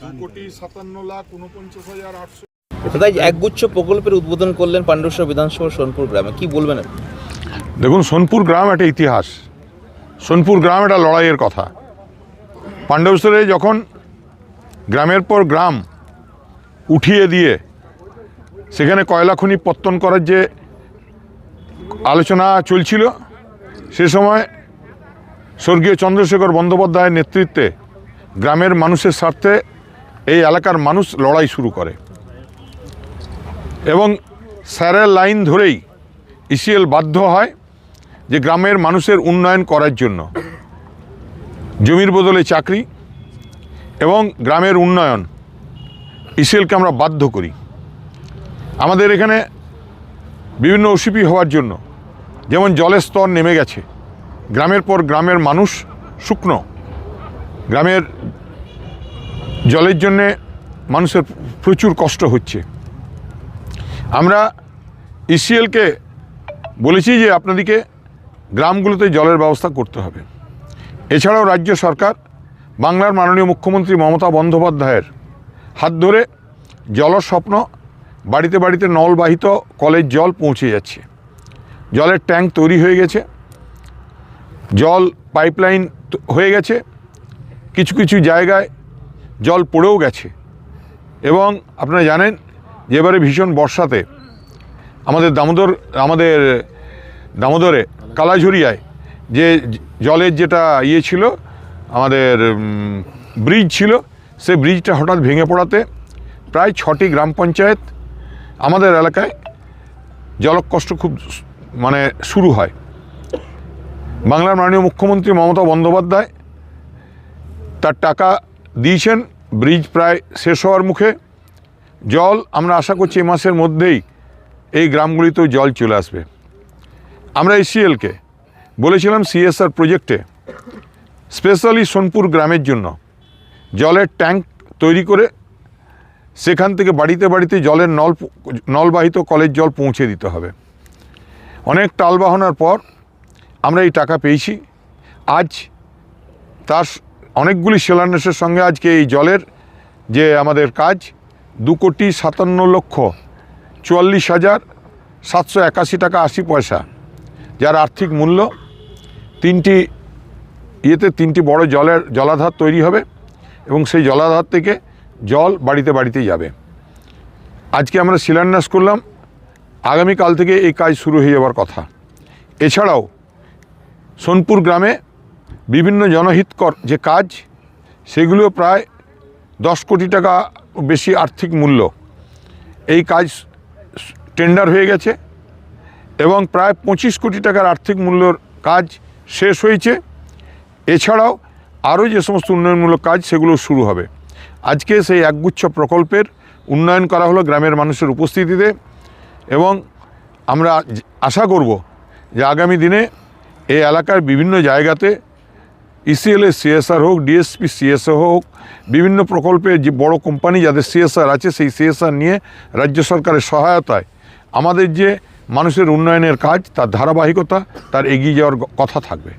2,57,49,800। একগুচ্ছ প্রকল্পের উদ্বোধন করলেন পাণ্ডবেশ্বর বিধানসভা সোনপুর গ্রামে, কি বলবেন? দেখুন, সোনপুর গ্রাম একটা ইতিহাস। সোনপুর গ্রাম একটা লড়াইয়ের কথা। পাণ্ডবেশ্বরে যখন গ্রামের পর গ্রাম উঠিয়ে দিয়ে সেখানে কয়লা খনি পত্তন করার যে আলোচনা চলছিল, সে সময় স্বর্গীয় চন্দ্রশেখর বন্দ্যোপাধ্যায়ের নেতৃত্বে গ্রামের মানুষের স্বার্থে এই এলাকার মানুষ লড়াই শুরু করে এবং স্যারের লাইন ধরেই ইসিএল বাধ্য হয় যে গ্রামের মানুষের উন্নয়ন করার জন্য জমির বদলে চাকরি এবং গ্রামের উন্নয়ন ইসিএলকে আমরা বাধ্য করি। আমাদের এখানে বিভিন্ন ওসিপি হওয়ার জন্য যেমন জলের স্তর নেমে গেছে, গ্রামের পর গ্রামের মানুষ শুকনো, গ্রামের জলের জন্যে মানুষের প্রচুর কষ্ট হচ্ছে। আমরা ইসিএলকে বলেছি যে আপনাদেরকে গ্রামগুলোতে জলের ব্যবস্থা করতে হবে। এছাড়াও রাজ্য সরকার বাংলার মাননীয় মুখ্যমন্ত্রী মমতা বন্দ্যোপাধ্যায়ের হাত ধরে জলের স্বপ্ন, বাড়িতে বাড়িতে নলবাহিত কলের জল পৌঁছে যাচ্ছে। জলের ট্যাঙ্ক তৈরি হয়ে গেছে, জল পাইপলাইন হয়ে গেছে, কিছু কিছু জায়গায় জল পড়েও গেছে। এবং আপনারা জানেন যে এবারে ভীষণ বর্ষাতে আমাদের দামোদরে কালাঝুরিয়ায় যে জলের যেটা ছিল, আমাদের ব্রিজ ছিল, সে ব্রিজটা হঠাৎ ভেঙে পড়াতে প্রায় 6টি গ্রাম পঞ্চায়েত আমাদের এলাকায় জলকষ্ট খুব শুরু হয়। বাংলার মাননীয় মুখ্যমন্ত্রী মমতা বন্দ্যোপাধ্যায় তার টাকা দিয়েছেন, ব্রিজ প্রায় শেষ হওয়ার মুখে। জল আমরা আশা করছি এই মাসের মধ্যেই এই গ্রামগুলিতেও জল চলে আসবে। আমরা ইসিএলকে বলেছিলাম সিএসআর প্রজেক্টে স্পেশালি সোনপুর গ্রামের জন্য জলের ট্যাঙ্ক তৈরি করে সেখান থেকে বাড়িতে বাড়িতে জলের নলবাহিত কলের জল পৌঁছে দিতে হবে। অনেক টালবাহনার পর আমরা এই টাকা পেয়েছি। আজ তার অনেকগুলি শিলান্যাসের সঙ্গে আজকে এই জলের যে আমাদের কাজ 2,57,44,781 টাকা 80 পয়সা, যার আর্থিক মূল্য তিনটি বড় জলাধার তৈরি হবে এবং সেই জলাধার থেকে জল বাড়িতে বাড়িতে যাবে। আজকে আমরা শিলান্যাস করলাম, আগামীকাল থেকে এই কাজ শুরু হয়ে যাওয়ার কথা। এছাড়াও সোনপুর গ্রামে বিভিন্ন জনহিতকর যে কাজ, সেগুলো প্রায় 10 কোটি টাকা বেশি আর্থিক মূল্য। এই কাজ টেন্ডার হয়ে গেছে এবং প্রায় 25 কোটি টাকার আর্থিক মূল্যর কাজ শেষ হয়েছে। এছাড়াও আরও যে সমস্ত উন্নয়নমূলক কাজ, সেগুলো শুরু হবে। আজকে সেই একগুচ্ছ প্রকল্পের উন্নয়ন করা হলো গ্রামের মানুষের উপস্থিতিতে এবং আমরা আশা করব যে আগামী দিনে এই এলাকার বিভিন্ন জায়গাতে ইসিএলের সিএসআর হোক, ডিএসপি সিএসআর হোক, বিভিন্ন প্রকল্পে যে বড় কোম্পানি যাদের সিএসআর আছে, সেই সিএসআর নিয়ে রাজ্য সরকারের সহায়তায় আমাদের যে মানুষের উন্নয়নের কাজ, তার ধারাবাহিকতা, তার এগিয়ে যাওয়ার কথা থাকবে।